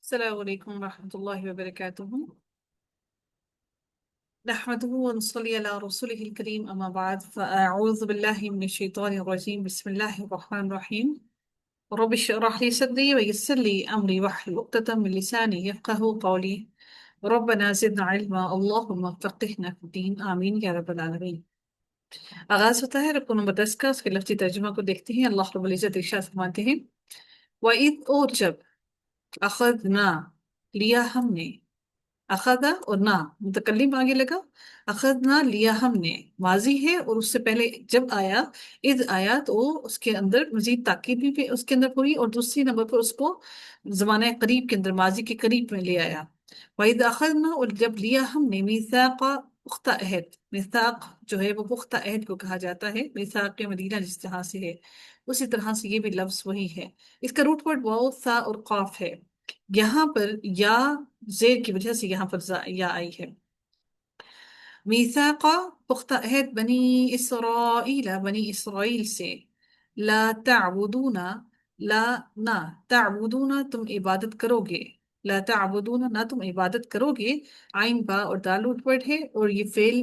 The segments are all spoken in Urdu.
السلام عليكم ورحمة الله وبركاته. نحمده ونصلي على رسوله الكريم أما بعد فأعوذ بالله من الشيطان الرجيم بسم الله الرحمن الرحيم. رب اشرح لي صدري ويسر لي أمري واحلل عقدة من لساني يفقهوا قولي. ربنا زدنا علما اللهم فقهنا في الدين آمين يا رب العالمين. آغاز ہوتا ہے رکن نمبر 10 کا، اس کے لفظی ترجمہ کو دیکھتے ہیں۔ اللہ رب العزت ارشاد فرماتے ہیں وَإِذْ اور جب اخذنا لیا ہم نے، اخذا اور نہ متکلم آگے لگا، اخذنا لیا ہم نے ماضی ہے، اور اس سے پہلے جب آیا اذ آیا تو اس کے اندر مزید تاکید بھی اس کے اندر ہوئی، اور دوسری نمبر پر اس کو زمانہ قریب کے اندر ماضی کے قریب میں لے آیا۔ وَإِذْ أَخَذْنَا اور جب لیا ہم نے میثاق پختہ عہد، میثاق جو ہے وہ پختہ عہد کو کہا جاتا ہے، میثاق مدینہ جس طرح سے ہے اسی طرح سے یہ بھی لفظ وہی ہے۔ اس کا روٹ ورڈ واو ثا اور قاف ہے، یہاں پر یا زیر کی وجہ سے یہاں پر یا آئی ہے۔ میثاقا پختہ عہد بنی اسرائیل، بنی اسرائیل سے، لا تعبدون، لا نہ تعبدون تم عبادت کرو گے، لا تعبدون نہ تم عبادت کرو گے، عین با اور دال روٹ ورڈ ہے، اور یہ فعل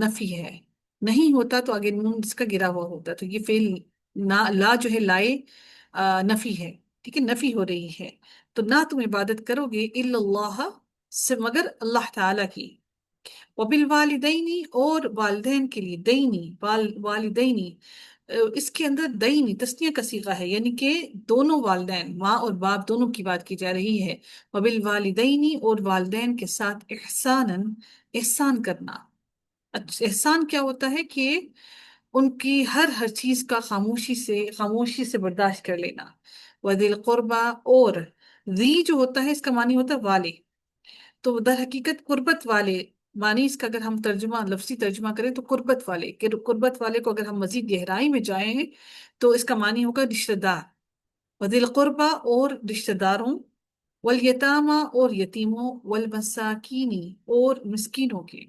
نفی ہے، نہیں ہوتا تو آگے نون اس کا گرا ہوا ہوتا، تو یہ فعل لا جو ہے لائے نفی ہے، ٹھیک ہے، نفی ہو رہی ہے، تو نہ تم عبادت کرو گے الا اللہ سے مگر اللہ تعالیٰ کی، وبالوالدینی اور والدین کے لیے، دینی والدینی اس کے اندر دینی تسنیہ کا صیغہ ہے، یعنی کہ دونوں والدین، ماں اور باپ دونوں کی بات کی جا رہی ہے۔ وبالوالدینی اور والدین کے ساتھ احساناً احسان کرنا۔ احسان کیا ہوتا ہے کہ ان کی ہر چیز کا خاموشی سے برداشت کر لینا۔ وذی القربہ اور ذی جو ہوتا ہے اس کا معنی ہوتا ہے والے، تو در حقیقت قربت والے معنی اس کا اگر ہم لفظی ترجمہ کریں تو قربت والے، کہ قربت والے کو اگر ہم مزید گہرائی میں جائیں ہیں تو اس کا معنی ہوگا رشتہ دار۔ وذی القربہ اور رشتہ داروں، والیتامہ اور یتیموں، والمساکینی اور مسکینوں کے،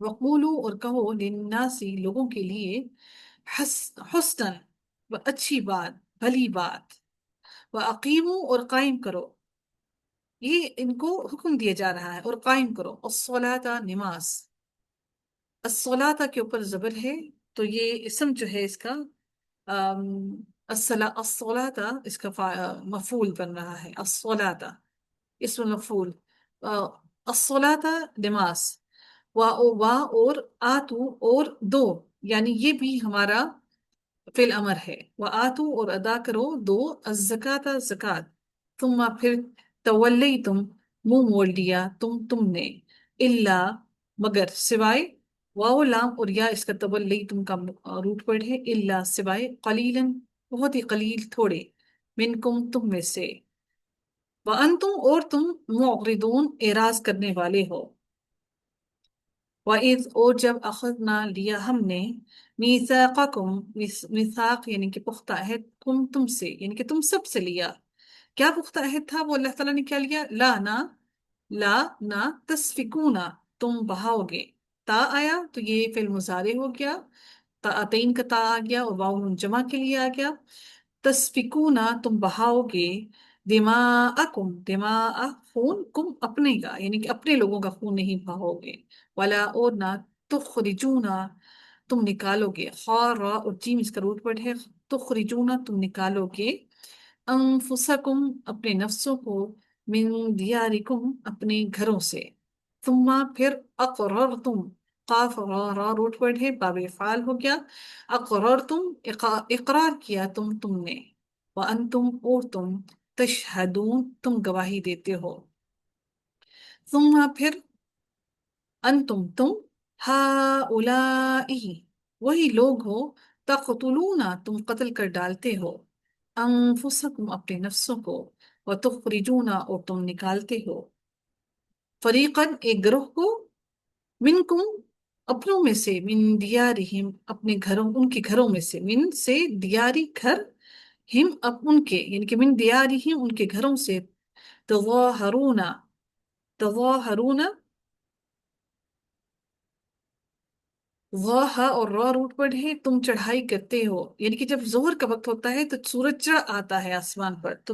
وقولو اور کہو للناسی لوگوں کے لیے، حسناً اچھی بات، بھلی بات، وَأَقِیمُوا اور قائم کرو، یہ ان کو حکم دیا جا رہا ہے، اور قائم کرو الصلاۃ نماز۔ الصلاۃ کے اوپر زبر ہے، تو یہ اسم جو ہے اس کا الصلاۃ اس کا مفعول بن رہا ہے، الصلاۃ اسم مفعول، الصلاۃ نماز، وا اور آتو اور دو، یعنی یہ بھی ہمارا فعل امر ہے، وآتو اور ادا کرو دو، الزکاۃ زکات، ثم پھر تولیتم منہ موڑ لیا تم نے، الا مگر، سوائے، واو لام اور یا اس کا تولیتم کا روٹ ورڈ ہے، الا سوائے، قلیلاً بہت ہی قلیل تھوڑے، منکم تم میں سے، وانتم اور تم معرضون اعراض کرنے والے ہو۔ وَإِذْ اور جب اخذنا لیا ہم نے، میثاقکم میثاق یعنی کہ پختہ عہد، تم سے یعنی کہ تم سب سے لیا، کیا پختہ عہد تھا وہ اللہ تعالیٰ نے کیا لیا؟ لا نہ تسفکونا تم بہاؤ گے، تا آیا تو یہ فعل مضارع ہو گیا، تین کا تا آ گیا اور واو نون جمع کے لیے آ گیا، تسفکونا تم بہاؤ گے، دماء خون، کم اپنے کا یعنی کہ اپنے لوگوں کا خون نہیں بہاؤ گے، ولا اور نہ تخرجونا تم نکالو گے، خار را اور جیم اس کا روٹ ورڈ ہے، تخرجونا تم نکالو گے، انفسکم اپنے نفسوں کو، من دیارکم اپنے گھروں سے، ثم پھر اقررتم، قاف را روٹ ورڈ ہے، باب افعال ہو گیا، اقررتم اقرار کیا تم نے، وانتم اور تم، تشہدون تم گواہی دیتے ہو، ثم پھر تم ہؤلاء وہی لوگ ہو، تقتلون تم قتل کر ڈالتے ہو، انفسکم اپنے نفسوں کو، وتخرجون اور تم نکالتے ہو، فریقاً ایک گروہ کو، منکم اپنوں میں سے، من دیارہم اپنے گھروں ان کے گھروں میں سے، من سے دیاری گھر، ہم اب ان کے یعنی کہ من دیارہم ان کے گھروں سے، تظاہرون تظاہرون ضحا اور را روٹ ورڈ ہے، تم چڑھائی کرتے ہو، یعنی کہ جب ظہر کا وقت ہوتا ہے تو سورج چڑھ آتا ہے آسمان پر، تو